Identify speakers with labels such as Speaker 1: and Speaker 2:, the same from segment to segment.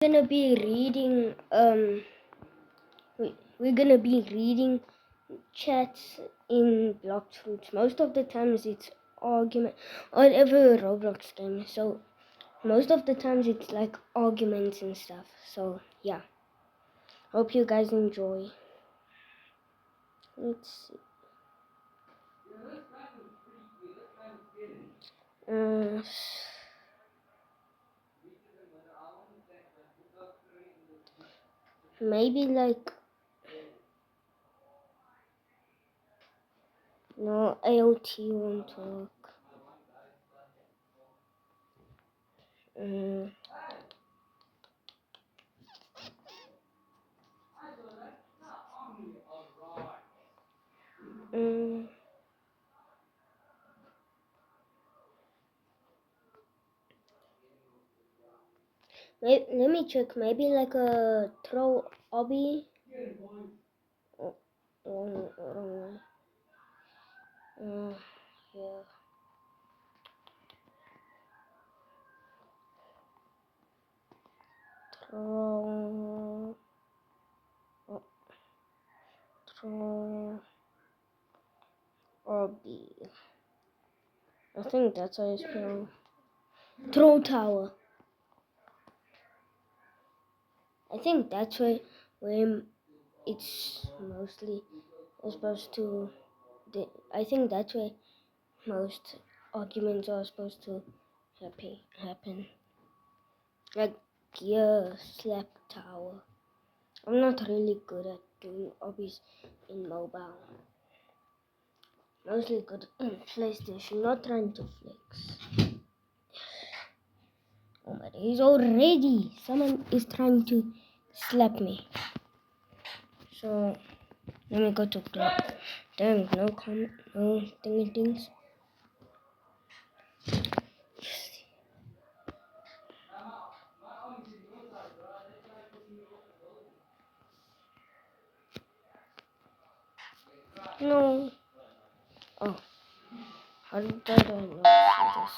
Speaker 1: gonna be reading we're gonna be reading chats in Bloxfruits. Most of the times it's argument or every Roblox game. So most of the times it's like arguments and stuff. So yeah. Hope you guys enjoy. Let's see. Maybe like no, AOT won't work. Let me check. Maybe like a throw obby. Oh, wrong way. Yeah. Throw. Oh, throw obby. I think that's how you spell. Throw tower. I think that's where it's mostly supposed to. I think that's where most arguments are supposed to happen. Like gear slap tower. I'm not really good at doing obbies in mobile. Mostly good in PlayStation, not trying to flex. Oh my days already! Someone is trying to slap me. So let me go to clock. Damn, no comment, no things. No. Oh, how did I not see this?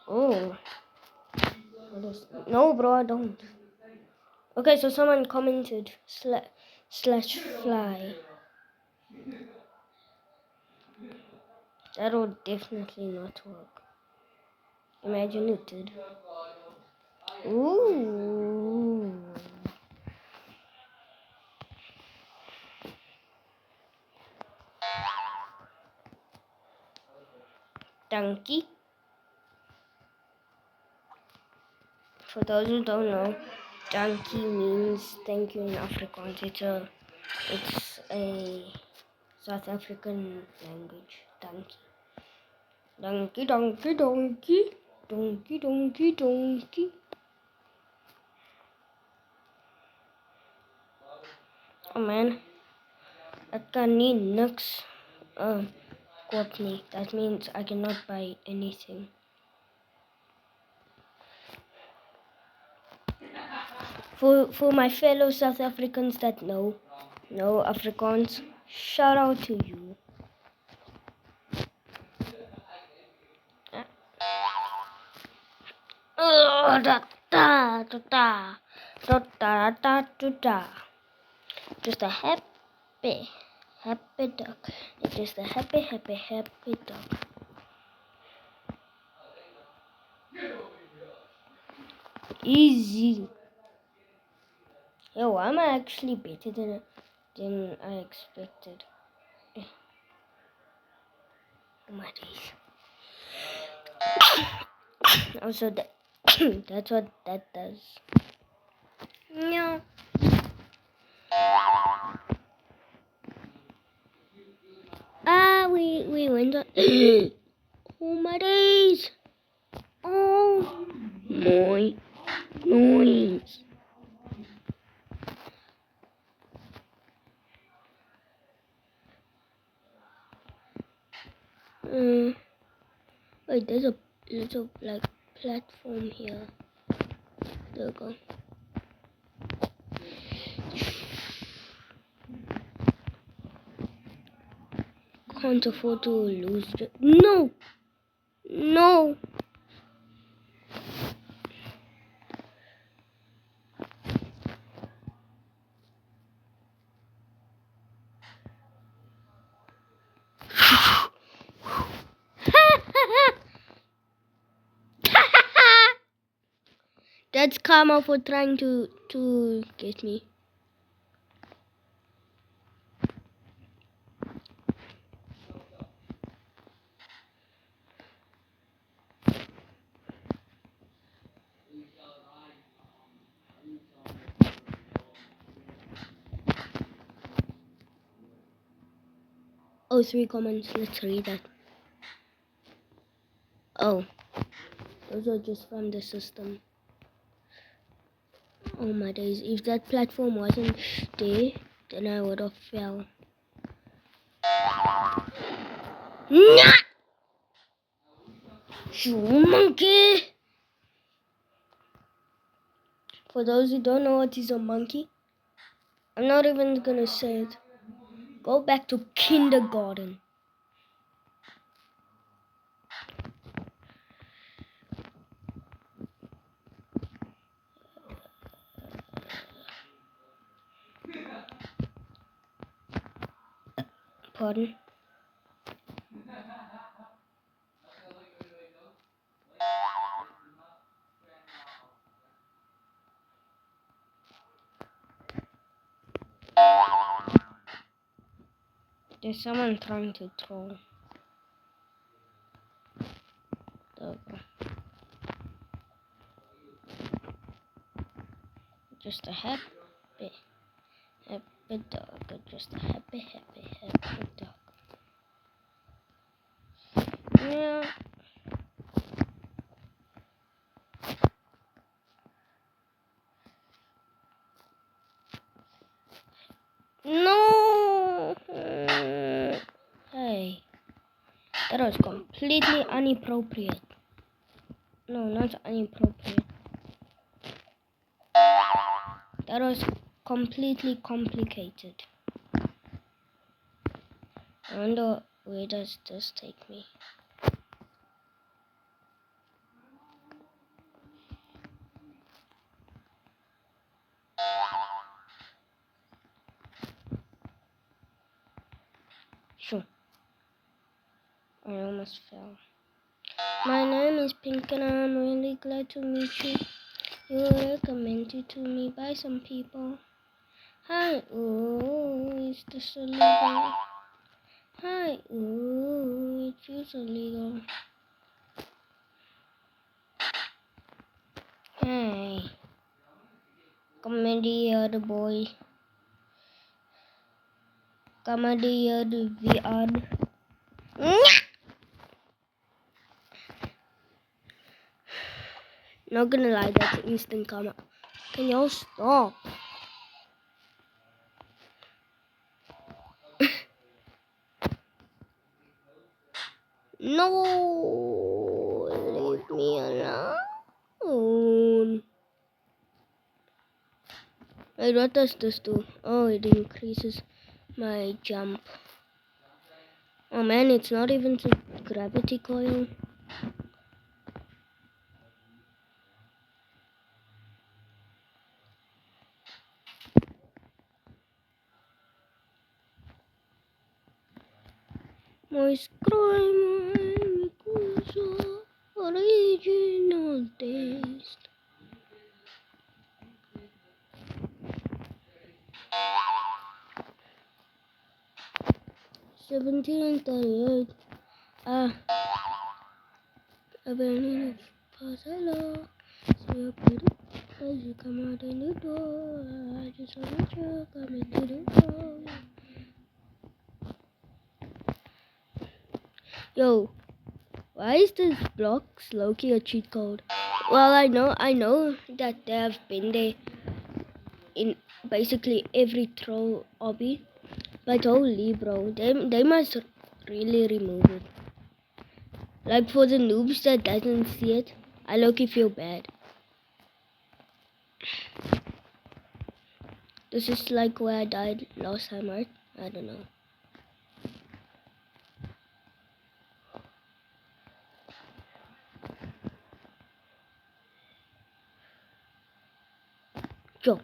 Speaker 1: Oh, no, bro, I don't. Okay, so someone commented slash fly. That would definitely not work. Imagine it did. Ooh. Donkey. For those who don't know, donkey means thank you in Afrikaans. It's a South African language. Donkey. Donkey, donkey, donkey. Donkey, donkey, donkey. Oh man. Ek kan nie niks koop nie. That means I cannot buy anything. For my fellow South Africans that know Afrikaans, shout out to you. Just a happy duck. It's just a happy duck. Easy. Yo, I'm actually better than I expected. Oh my days. Also, that's what that does. No. We went on. Oh my days. Oh, noise. Wait, there's a little like platform here. There we go. Can't afford to lose. No. That's karma for trying to get me. Oh, 3 comments. Let's read that. Oh, those are just from the system. Oh my days. If that platform wasn't there, then I would have fell. Nah! You monkey! For those who don't know what is a monkey, I'm not even gonna say it. Go back to kindergarten. Pardon? There's someone trying to troll. Just a happy dog. Just a happy dog. Yeah. No. Hey. That was completely inappropriate. No, not inappropriate. That was completely complicated. I wonder where does this take me? Sure. I almost fell. My name is Pink and I'm really glad to meet you. You were recommended to me by some people. Hi, ooh, is this illegal? Hi, ooh, it feels illegal. Hey, comedy the boy. Comedy the VR. Not gonna lie, that's instant karma. Can y'all stop? No, leave me alone. Wait, what does this do? Oh, it increases my jump. Oh man, it's not even the gravity coil. Moist crime, original taste. 1738. I've been in a hello. So you put it as you come out in the door. I just want you coming to the door. Yo, why is this blocks Loki a cheat code? Well, I know that they have been there in basically every troll obby, but holy bro, they must really remove it. Like for the noobs that doesn't see it, I low-key feel bad. This is like where I died last time, right? I don't know. Joe.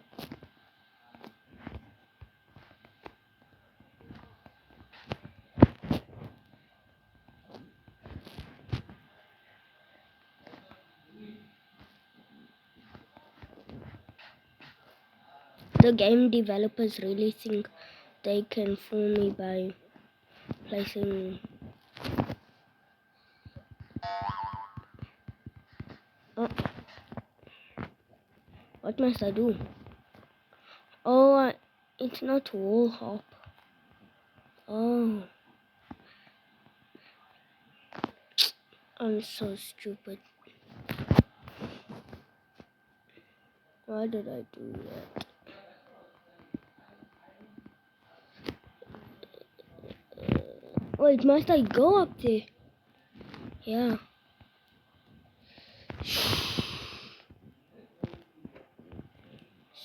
Speaker 1: the game developers really think they can fool me by placing... Oh. What must I do? Oh, it's not wall hop. Oh. I'm so stupid. Why did I do that? Wait, must I go up there? Yeah.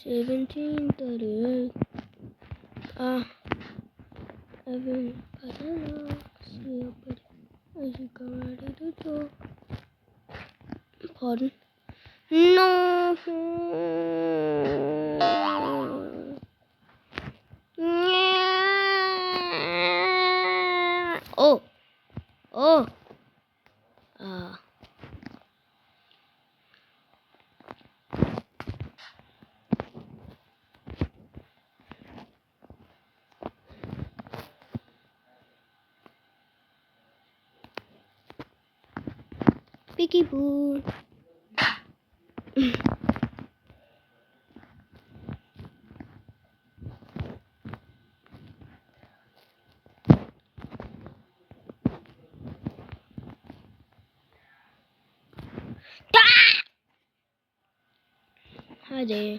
Speaker 1: 1738. Evan, see as you go ready to talk. Pardon? No. Oh. Oh. Picky boo. Hi there.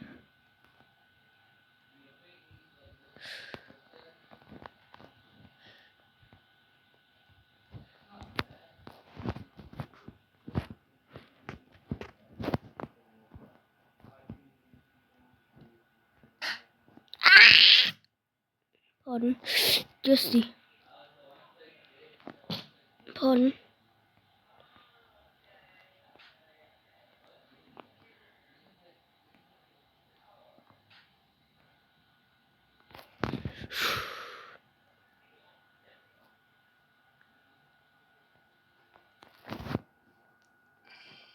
Speaker 1: Pardon. Justy. Pardon.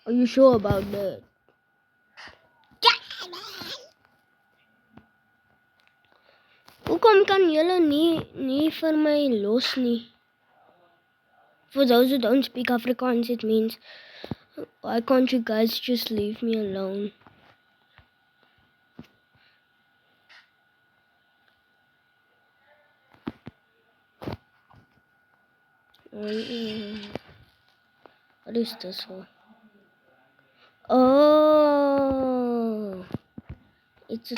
Speaker 1: Are you sure about that? Hoekom kan julle nie vir my los nie? For those who don't speak Afrikaans, it means, why can't you guys just leave me alone? What is this for? Oh, it's a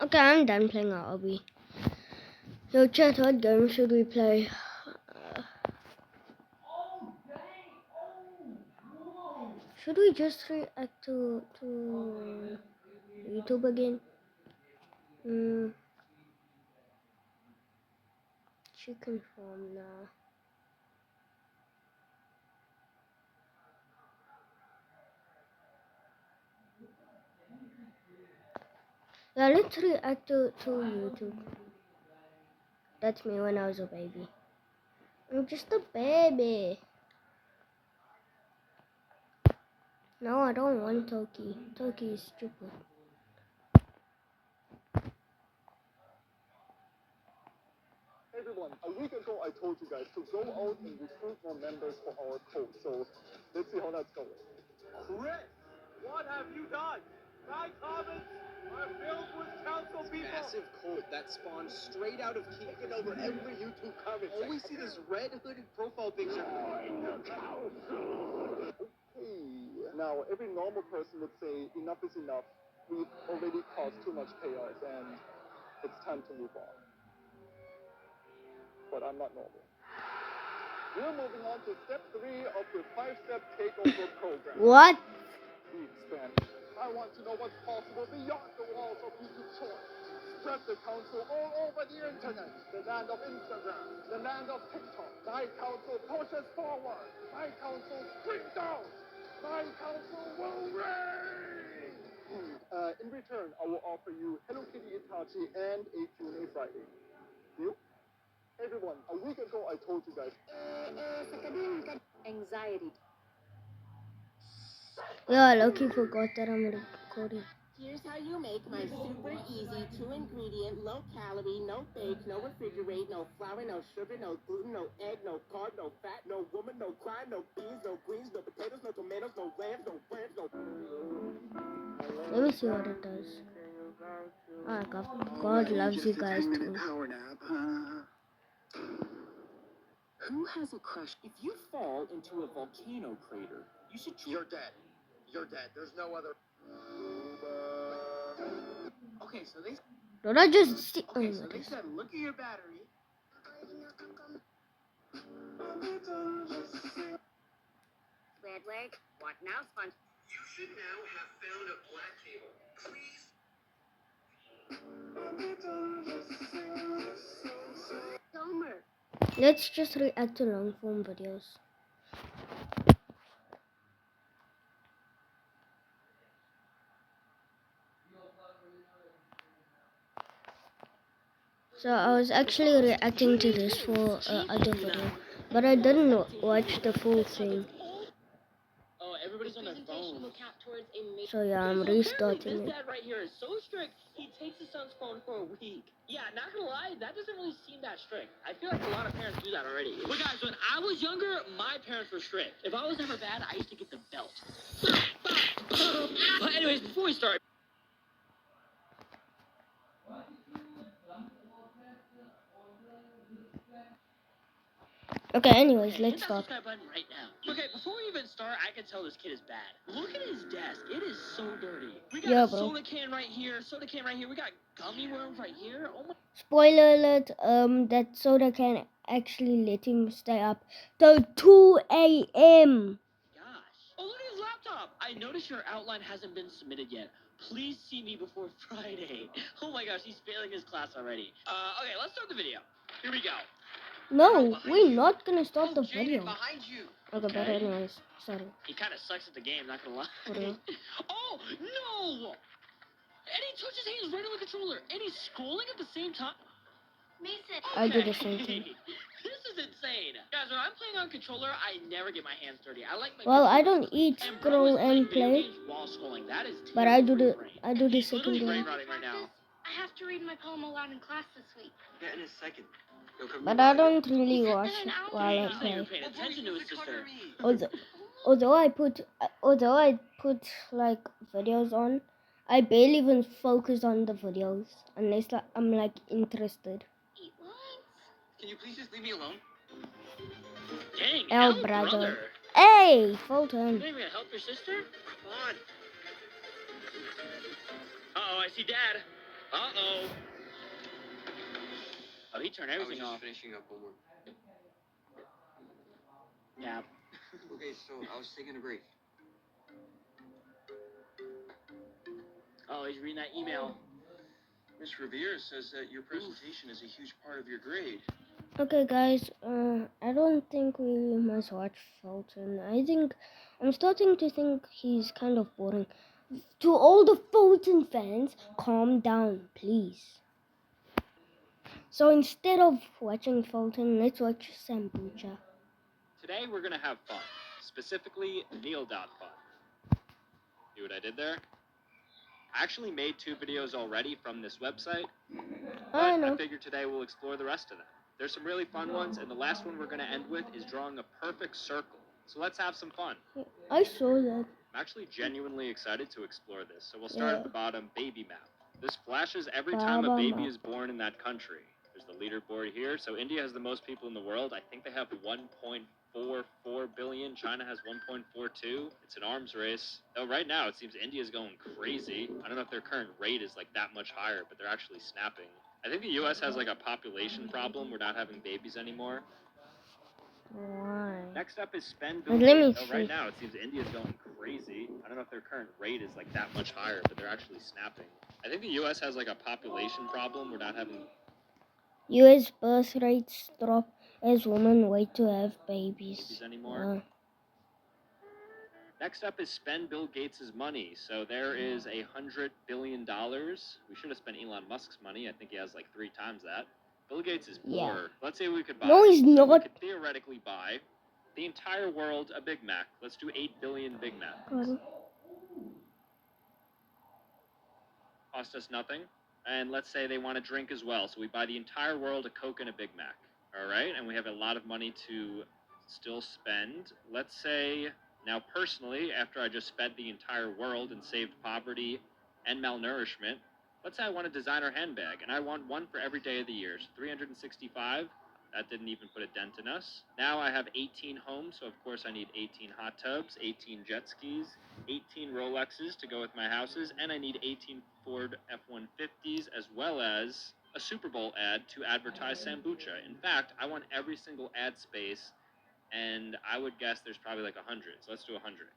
Speaker 1: Okay, I'm done playing RB. Yo, chat, what game should we play? Should we just react to YouTube again? Chicken farm now. Yeah, let's react to YouTube. That's me when I was a baby. I'm just a baby. No, I don't want Toki. Toki is stupid.
Speaker 2: Everyone, a week ago I told you guys to go out and recruit more members for our code. So let's see how that's going.
Speaker 3: Chris, what have you done? My comments are filled with council people.
Speaker 4: Massive cult that spawned straight out of Keith.
Speaker 2: Taking over every YouTube comment.
Speaker 4: All we see this red hooded profile picture.
Speaker 2: Okay, now every normal person would say enough is enough. We've already caused too much chaos and it's time to move on. But I'm not normal. We're moving on to step 3 of your 5-step takeover program.
Speaker 1: What?
Speaker 2: We expand. I want to know what's possible beyond the walls of YouTube Shorts. spread the council all over the internet. The land of Instagram, the land of TikTok. My council pushes forward. My council springs out. My council will reign. In return, I will offer you Hello Kitty Itachi and a Q&A Friday. Deal? Everyone, a week ago I told you guys.
Speaker 5: Anxiety.
Speaker 1: Yeah, Loki forgot that I'm recording.
Speaker 5: Here's how you make my super easy 2-ingredient, low calorie, no bake, no refrigerate, no flour, no sugar, no gluten, no egg, no carb, no fat, no woman, no crime, no beans, no greens, no potatoes, no tomatoes, no lambs, no rams, no.
Speaker 1: Let me see what it does. Oh, God loves you guys too.
Speaker 4: Power nap, huh?
Speaker 5: Who has a crush? If you fall into a volcano crater, you should.
Speaker 4: You're dead. You're dead. There's no other. Okay, so they.
Speaker 1: Don't I just see? Oh,
Speaker 5: Okay, so
Speaker 1: what
Speaker 5: they
Speaker 1: is
Speaker 5: said, look at your battery. Squidward, what now, Sponge?
Speaker 4: You should now have found a black cable. Please.
Speaker 5: Homer.
Speaker 1: Let's just react to long form videos. So I was actually reacting to this for other video, but I didn't watch the full thing.
Speaker 5: Oh, everybody's on their phone.
Speaker 1: So yeah, I'm restarting it.
Speaker 5: This dad right here is so strict, he takes his son's phone for a week. Yeah, not gonna lie, that doesn't really seem that strict. I feel like a lot of parents do that already. But guys, when I was younger, my parents were strict. If I was ever bad, I used to get the belt. But anyways, before we start.
Speaker 1: Okay, anyways,
Speaker 5: Okay,
Speaker 1: let's
Speaker 5: hit that
Speaker 1: start.
Speaker 5: subscribe button right now. Okay, before we even start, I can tell this kid is bad. Look at his desk. It is so dirty. We got
Speaker 1: Yeah,
Speaker 5: a
Speaker 1: bro.
Speaker 5: soda can right here, soda can right here. We got gummy worms right here. Oh my
Speaker 1: Spoiler alert, that soda can actually let him stay up till 2 a.m.
Speaker 5: gosh. Oh, look at his laptop. I noticed your outline hasn't been submitted yet. Please see me before Friday. Oh my gosh, he's failing his class already. Okay, let's start the video. Here we go.
Speaker 1: No, we're not gonna start the
Speaker 4: Jaden,
Speaker 1: video.
Speaker 4: behind you.
Speaker 1: Okay, but
Speaker 5: Okay.
Speaker 1: anyways, sorry.
Speaker 5: He kind of sucks at the game, not gonna lie.
Speaker 1: For real?
Speaker 5: Oh, no! And he touches his hands right on the controller, and he's scrolling at the same time. Mason.
Speaker 1: I do the same thing.
Speaker 5: This is insane. Guys, when I'm playing on controller, I never get my hands dirty. I like my
Speaker 1: Well, I
Speaker 5: controller
Speaker 1: don't eat,
Speaker 5: and
Speaker 1: scroll,
Speaker 5: bro is
Speaker 1: and
Speaker 5: playing video
Speaker 1: play,
Speaker 5: games while scrolling. That is
Speaker 1: but I do
Speaker 5: terrible
Speaker 1: the
Speaker 5: for your brain. He's
Speaker 1: second
Speaker 5: literally brain
Speaker 1: one.
Speaker 5: rotting right now.
Speaker 6: I have to read my poem aloud in class this week.
Speaker 4: Yeah, in a second.
Speaker 1: But I don't really watch it while I
Speaker 5: He's not even
Speaker 1: play.
Speaker 5: paying attention to his sister.
Speaker 1: Although I put like videos on, I barely even focus on the videos unless like, I'm like interested.
Speaker 6: Eat lines.
Speaker 4: Can you please just leave me alone?
Speaker 5: Dang,
Speaker 1: El
Speaker 5: El
Speaker 1: brother. Hey, Fulton.
Speaker 5: You ain't gonna help your sister? Come on. Uh-oh, I see Dad. Uh-oh. Oh, he turned everything off.
Speaker 4: Finishing up homework.
Speaker 5: Yeah.
Speaker 4: Okay, so I was taking a break.
Speaker 5: Oh, he's reading that email.
Speaker 4: Miss Revere says that your presentation is a huge part of your grade.
Speaker 1: Okay, guys. I don't think we must watch Fulton. I'm starting to think he's kind of boring. To all the Fulton fans, calm down, please. So instead of watching Fulton, let's watch Sambucha.
Speaker 7: Today we're gonna have fun. Specifically, Neil.fun. See what I did there? I actually made 2 videos already from this website,
Speaker 1: I
Speaker 7: but
Speaker 1: know.
Speaker 7: I figured today we'll explore the rest of them. There's some really fun ones, and the last one we're gonna end with is drawing a perfect circle. So let's have some fun.
Speaker 1: I saw that.
Speaker 7: I'm actually genuinely excited to explore this, so we'll start
Speaker 1: Yeah.
Speaker 7: at the bottom, baby map. This flashes every time a
Speaker 1: Baba
Speaker 7: baby
Speaker 1: map.
Speaker 7: is born in that country. There's the leaderboard here. So India has the most people in the world. I think they have 1.44 billion. China has 1.42. It's an arms race. Though right now it seems India's going crazy. I don't know if their current rate is like that much higher, but they're actually snapping. I think the US has like a population problem. We're not having babies anymore.
Speaker 1: Why?
Speaker 7: Next up is spend
Speaker 1: But
Speaker 7: Billy.
Speaker 1: let me
Speaker 7: Though
Speaker 1: see.
Speaker 7: right now it seems India's going crazy. I don't know if their current rate is like that much higher, but they're actually snapping. I think the U.S. has like a population problem. We're not having.
Speaker 1: U.S. birth rates drop as women wait to have babies.
Speaker 7: Anymore. Next up is spend Bill Gates' money. So there is $100 billion. We should have spent Elon Musk's money. I think he has like 3 times that. Bill Gates is poor.
Speaker 1: Yeah.
Speaker 7: Let's say we could buy.
Speaker 1: No, he's
Speaker 7: so
Speaker 1: not.
Speaker 7: We could theoretically buy the entire world a Big Mac. Let's do 8 billion Big Macs. Cost us nothing. And let's say they want a drink as well. So we buy the entire world a Coke and a Big Mac. All right? And we have a lot of money to still spend. Let's say, now personally, after I just fed the entire world and saved poverty and malnourishment, let's say I want a designer handbag, and I want one for every day of the year. So 365, that didn't even put a dent in us. Now I have 18 homes, so of course I need 18 hot tubs, 18 jet skis, 18 Rolexes to go with my houses, and I need 18 Ford F-150s, as well as a Super Bowl ad to advertise Sambucha. In fact, I want every single ad space, and I would guess there's probably like 100, so let's do 100.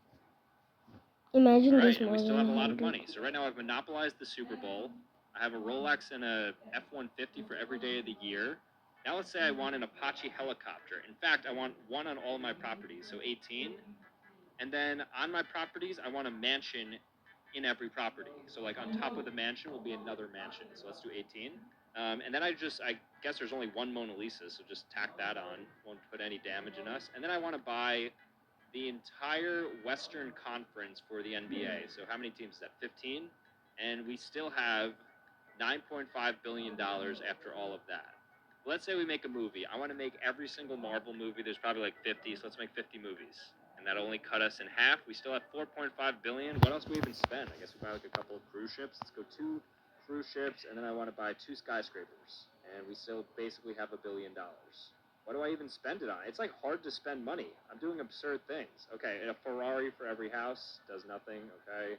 Speaker 1: Imagine
Speaker 7: Right,
Speaker 1: there's
Speaker 7: and
Speaker 1: more
Speaker 7: we still
Speaker 1: than
Speaker 7: have a lot of
Speaker 1: 100.
Speaker 7: money. So right now I've monopolized the Super Bowl. I have a Rolex and a F-150 for every day of the year. Now let's say I want an Apache helicopter. In fact, I want one on all my properties, so 18. And then on my properties, I want a mansion in every property. So like on top of the mansion will be another mansion. So let's do 18. And then I guess there's only one Mona Lisa, so just tack that on. Won't put any damage in us. And then I want to buy the entire Western Conference for the NBA. So how many teams is that? 15? And we still have $9.5 billion after all of that. Let's say we make a movie. I want to make every single Marvel movie. There's probably like 50, so let's make 50 movies. And that'll only cut us in half. We still have $4.5 billion. What else do we even spend? I guess we buy like a couple of cruise ships. Let's go 2 cruise ships, and then I want to buy 2 skyscrapers. And we still basically have $1 billion. What do I even spend it on? It's like hard to spend money. I'm doing absurd things. Okay, a Ferrari for every house does nothing. Okay.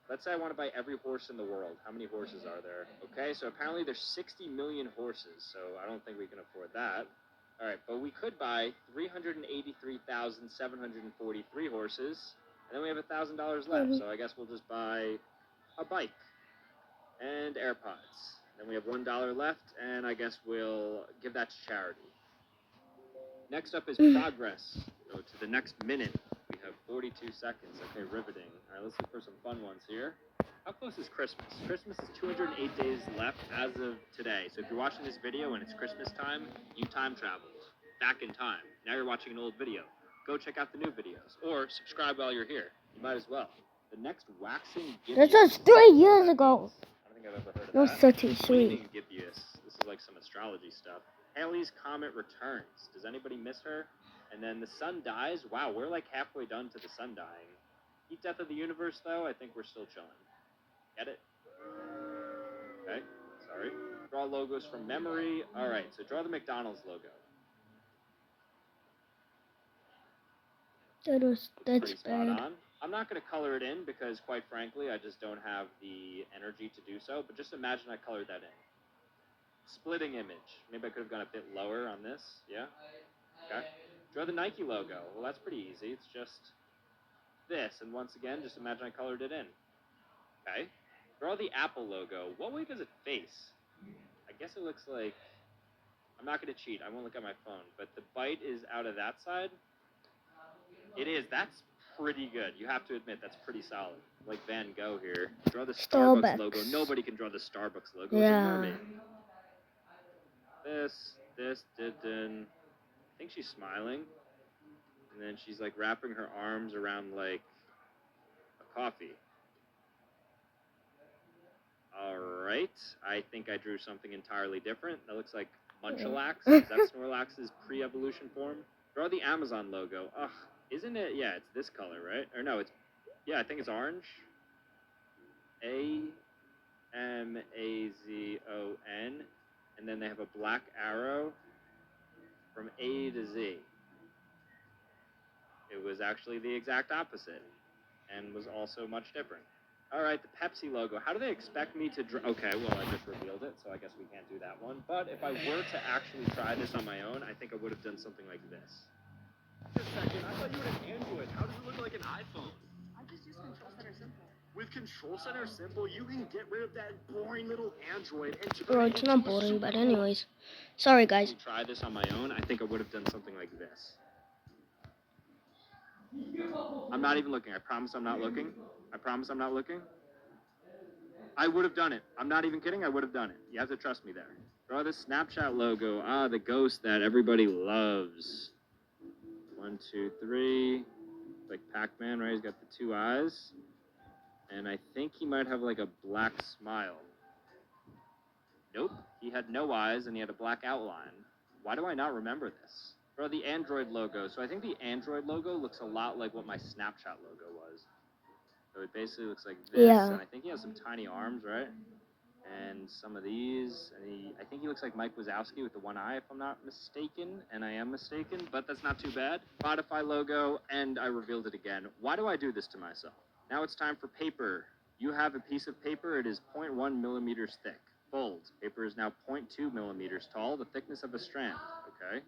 Speaker 7: Let's say I want to buy every horse in the world. How many horses are there? Okay, so apparently there's 60 million horses, so I don't think we can afford that. All right, but we could buy 383,743 horses, and then we have $1,000 left, so I guess we'll just buy a bike and AirPods. Then we have $1 left, and I guess we'll give that to charity. Next up is progress. Go to the next minute. We have 42 seconds. Okay, riveting. All right, let's look for some fun ones here. How close is Christmas? Christmas is 208 days left as of today. So if you're watching this video and it's Christmas time, you time traveled back in time. Now you're watching an old video. Go check out the new videos. Or subscribe while you're here. You might as well. The next waxing Gibeus.
Speaker 1: This was 3 years ago.
Speaker 7: I don't think I've ever heard of
Speaker 1: No,
Speaker 7: that.
Speaker 1: 33.
Speaker 7: Waning Gibeus. This is like some astrology stuff. Halley's Comet returns. Does anybody miss her? And then the sun dies. Wow, we're like halfway done to the sun dying. Heat death of the universe, though, I think we're still chilling. Get it? Okay, sorry. Draw logos from memory. All right, so draw the McDonald's logo.
Speaker 1: That's
Speaker 7: Pretty spot
Speaker 1: bad.
Speaker 7: on. I'm not going to color it in because, quite frankly, I just don't have the energy to do so. But just imagine I colored that in. Splitting image. Maybe I could have gone a bit lower on this. Yeah? Okay. Draw the Nike logo. Well, that's pretty easy. It's just this. And once again, just imagine I colored it in. Okay. Draw the Apple logo. What way does it face? I guess it looks like... I'm not going to cheat. I won't look at my phone. But the bite is out of that side. It is. That's pretty good. You have to admit, that's pretty solid. Like Van Gogh here. Draw the Starbucks logo. Nobody can draw the Starbucks logo. It's a mermaid. This, didn't. I think she's smiling. And then she's like wrapping her arms around like a coffee. Alright. I think I drew something entirely different. That looks like Munchalax. Is that Snorlax's pre-evolution form? Draw the Amazon logo. Ugh. Isn't it? Yeah, it's this color, right? Or no, it's... Yeah, I think it's orange. A-M-A-Z-O-N. And then they have a black arrow from A to Z. It was actually the exact opposite. And was also much different. Alright, the Pepsi logo. How do they expect me to draw... Okay, well, I just revealed it, so I guess we can't do that one. But if I were to actually try this on my own, I think I would have done something like this.
Speaker 3: Just a second, I thought you had an Android. How does it look like an iPhone?
Speaker 5: I
Speaker 3: use Control Center Simple. With Control Center Simple, you can get rid of that boring little Android and turn
Speaker 1: Well,
Speaker 3: it
Speaker 1: it's
Speaker 3: into
Speaker 1: not
Speaker 3: a
Speaker 1: boring, but
Speaker 3: super
Speaker 1: anyways. Sorry, guys.
Speaker 7: To try this on my own, I think I would have done something like this. I'm not even looking. I promise I'm not looking. I promise I'm not looking. I would have done it. I'm not even kidding. I would have done it. You have to trust me there. Draw the Snapchat logo. Ah, the ghost that everybody loves. 1, 2, 3. Like Pac-Man, right? He's got the 2 eyes. And I think he might have like a black smile. Nope. He had no eyes and he had a black outline. Why do I not remember this? Draw the Android logo. So I think the Android logo looks a lot like what my Snapchat logo was. So it basically looks like this.
Speaker 1: Yeah.
Speaker 7: And I think he has some tiny arms, right? And some of these, and I think he looks like Mike Wazowski with the one eye, if I'm not mistaken, and I am mistaken, but that's not too bad. Spotify logo, and I revealed it again. Why do I do this to myself? Now it's time for paper. You have a piece of paper. It is 0.1 millimeters thick. Fold. Paper is now 0.2 millimeters tall, the thickness of a strand. Okay.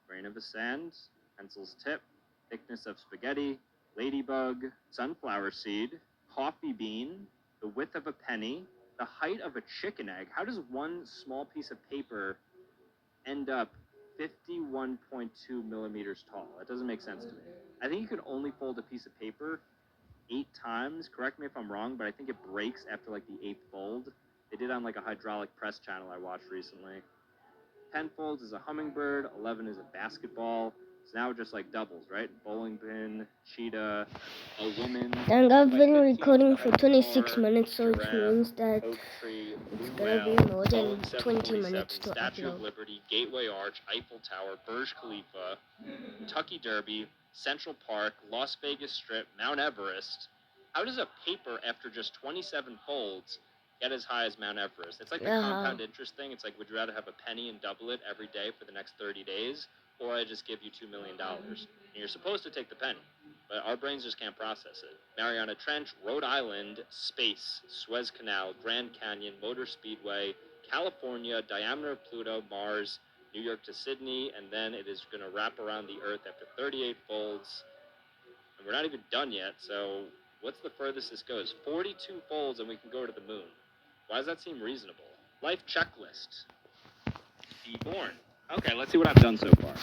Speaker 7: Grain of the sand, pencil's tip, thickness of spaghetti, ladybug, sunflower seed, coffee bean, the width of a penny, the height of a chicken egg. How does one small piece of paper end up 51.2 millimeters tall? That doesn't make sense to me. I think you can only fold a piece of paper 8 times. Correct me if I'm wrong, but I think it breaks after like the 8th fold. They did on like a hydraulic press channel I watched recently. 10 folds is a hummingbird, 11 is a basketball. It's now just like doubles, right? Bowling pin, cheetah, a woman.
Speaker 1: And I've been
Speaker 7: like 15,
Speaker 1: recording for 26
Speaker 7: car,
Speaker 1: minutes, so it
Speaker 7: giraffe,
Speaker 1: means that
Speaker 7: oak tree,
Speaker 1: it's
Speaker 7: blue
Speaker 1: gonna be
Speaker 7: whale,
Speaker 1: more than
Speaker 7: Boeing
Speaker 1: 20
Speaker 7: 747,
Speaker 1: minutes to
Speaker 7: Statue of
Speaker 1: upload.
Speaker 7: Liberty, Gateway Arch, Eiffel Tower, Burj Khalifa, Kentucky Derby, Central Park, Las Vegas Strip, Mount Everest. How does a paper after just 27 folds get as high as Mount Everest? It's like the compound interest thing. It's like, would you rather have a penny and double it every day for the next 30 days, or I just give you $2 million? And you're supposed to take the penny, but our brains just can't process it. Mariana Trench, Rhode Island, space, Suez Canal, Grand Canyon, Motor Speedway, California, diameter of Pluto, Mars, New York to Sydney, and then it is going to wrap around the Earth after 38 folds. And we're not even done yet, so what's the furthest this goes? 42 folds and we can go to the moon. Why does that seem reasonable? Life checklist. Be born. Okay, let's see what I've done so far.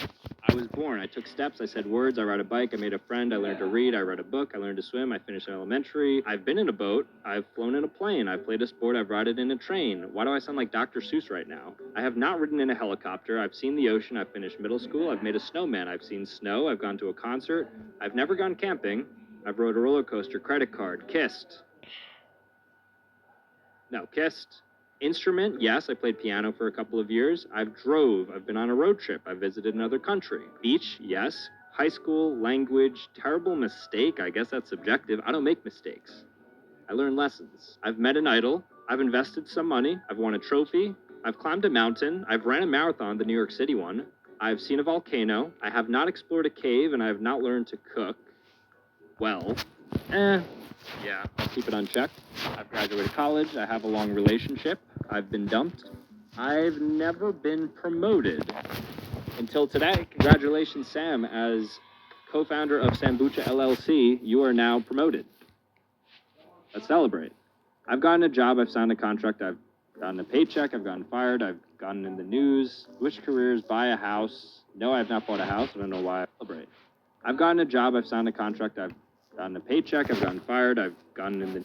Speaker 7: I was born. I took steps. I said words. I rode a bike. I made a friend. I learned to read. I read a book. I learned to swim. I finished elementary. I've been in a boat. I've flown in a plane. I've played a sport. I've ridden in a train. Why do I sound like Dr. Seuss right now? I have not ridden in a helicopter. I've seen the ocean. I've finished middle school. I've made a snowman. I've seen snow. I've gone to a concert. I've never gone camping. I've rode a roller coaster. Credit card. Kissed. No, kissed. Instrument, yes, I played piano for a couple of years. I've drove. I've been on a road trip. I've visited another country. Beach, yes. High school, language, terrible mistake. I guess that's subjective. I don't make mistakes. I learn lessons. I've met an idol. I've invested some money. I've won a trophy. I've climbed a mountain. I've ran a marathon, the New York City one. I've seen a volcano. I have not explored a cave, and I have not learned to cook. Well, yeah, I'll keep it unchecked. I've graduated college. I have a long relationship. I've been dumped. I've never been promoted. Until today, congratulations, Sam. As co-founder of Sambucha LLC, you are now promoted. Let's celebrate. I've gotten a job. I've signed a contract. I've gotten a paycheck. I've gotten fired. I've gotten in the news. Switch careers, buy a house. No, I have not bought a house. I don't know why I celebrate. I've gotten a job. I've signed a contract. I've gotten a paycheck. I've gotten fired. I've gotten in the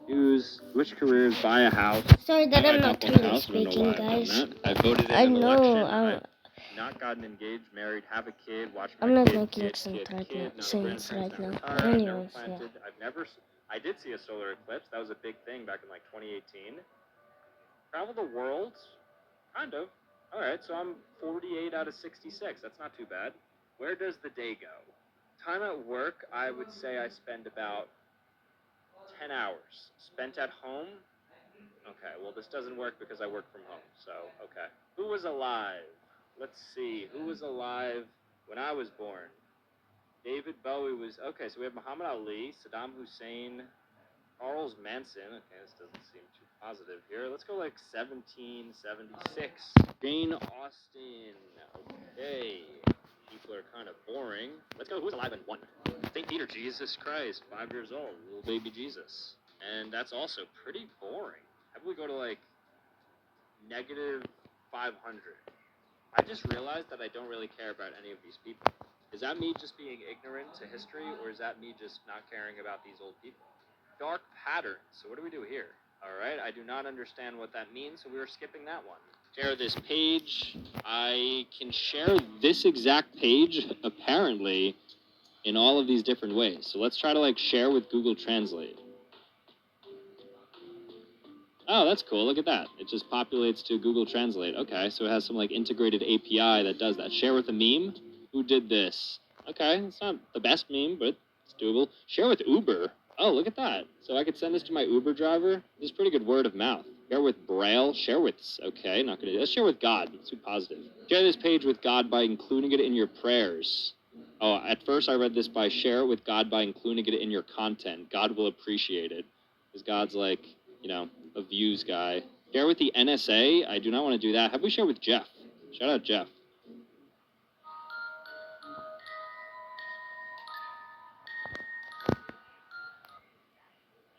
Speaker 7: news. Switch careers, buy a house.
Speaker 1: Sorry that I'm not really speaking, guys.
Speaker 7: I voted in
Speaker 1: I
Speaker 7: an
Speaker 1: know,
Speaker 7: election. I've not gotten engaged, married, have a kid, watch my
Speaker 1: I'm not
Speaker 7: kid,
Speaker 1: making
Speaker 7: kid,
Speaker 1: sense
Speaker 7: kid,
Speaker 1: right
Speaker 7: kid,
Speaker 1: now.
Speaker 7: no
Speaker 1: Sense
Speaker 7: grandparents,
Speaker 1: right now.
Speaker 7: not
Speaker 1: But
Speaker 7: retired, no
Speaker 1: anyways, yeah.
Speaker 7: planted. I did see a solar eclipse. That was a big thing back in like 2018. Travel the world? Kind of. All right, so I'm 48 out of 66. That's not too bad. Where does the day go? Time at work, I would say I spend about 10 hours. Spent at home? Okay, well, this doesn't work because I work from home, so, okay. Who was alive? Let's see. Who was alive when I was born? David Bowie was... Okay, so we have Muhammad Ali, Saddam Hussein, Charles Manson. Okay, this doesn't seem too positive here. Let's go like 1776. Jane Austen. Okay. People are kind of boring. Let's go. Who's alive in 1? St. Peter. Jesus Christ. 5 years old. Little baby Jesus. And that's also pretty boring. How about we go to like negative 500? I just realized that I don't really care about any of these people. Is that me just being ignorant to history, or is that me just not caring about these old people? Dark patterns. So what do we do here? Alright, I do not understand what that means, so we are skipping that one. Share this page. I can share this exact page, apparently, in all of these different ways. So let's try to like share with Google Translate. Oh, that's cool. Look at that. It just populates to Google Translate. Okay, so it has some like integrated API that does that. Share with a meme? Who did this? Okay, it's not the best meme, but it's doable. Share with Uber. Oh, look at that. So I could send this to my Uber driver. This is pretty good word of mouth. Share with Braille. Share with... Okay, not going to do that. Let's share with God. It's too positive. Share this page with God by including it in your prayers. Oh, at first I read this by share it with God by including it in your content. God will appreciate it. Because God's like, you know, a views guy. Share with the NSA. I do not want to do that. How about we share with Jeff? Shout out Jeff.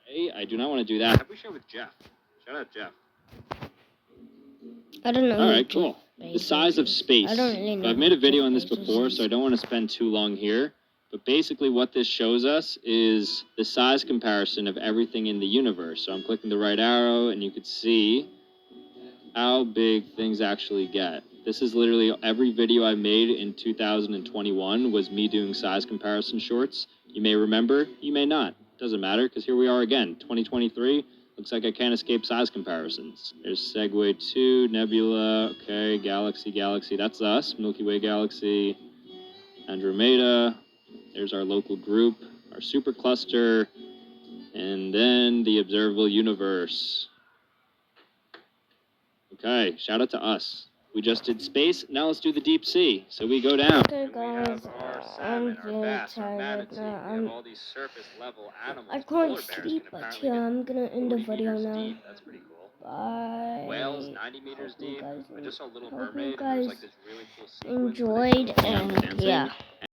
Speaker 7: Hey, I do not want to do that. How about we share with Jeff? Shout out Jeff.
Speaker 1: I don't know.
Speaker 7: All right, cool. The size of space.
Speaker 1: I don't really know.
Speaker 7: So I've made a video on this before, so I don't want to spend too long here. But basically what this shows us is the size comparison of everything in the universe. So I'm clicking the right arrow, and you can see how big things actually get. This is literally every video I made in 2021 was me doing size comparison shorts. You may remember, you may not. Doesn't matter, because here we are again, 2023. Looks like I can't escape size comparisons. There's Segway 2, Nebula, okay, Galaxy, that's us, Milky Way Galaxy, Andromeda. There's our local group, our supercluster, and then the observable universe. Okay, shout out to us. We just did space, now let's do the deep sea. So we go down.
Speaker 1: Okay, guys, I'm very tired now.
Speaker 7: We have all these surface level animals.
Speaker 1: I
Speaker 7: Polar
Speaker 1: can't
Speaker 7: bears
Speaker 1: sleep,
Speaker 7: can
Speaker 1: but
Speaker 7: apparently
Speaker 1: yeah,
Speaker 7: get
Speaker 1: I'm gonna end the
Speaker 7: 40
Speaker 1: video
Speaker 7: meters
Speaker 1: now.
Speaker 7: deep. That's pretty cool.
Speaker 1: Bye.
Speaker 7: Whales, 90 meters
Speaker 1: Hope you
Speaker 7: deep.
Speaker 1: guys
Speaker 7: I just saw Little
Speaker 1: hope you
Speaker 7: Mermaid, and
Speaker 1: guys
Speaker 7: there's like this really cool sequence.
Speaker 1: enjoyed,
Speaker 7: where they go
Speaker 1: and
Speaker 7: dancing.
Speaker 1: yeah.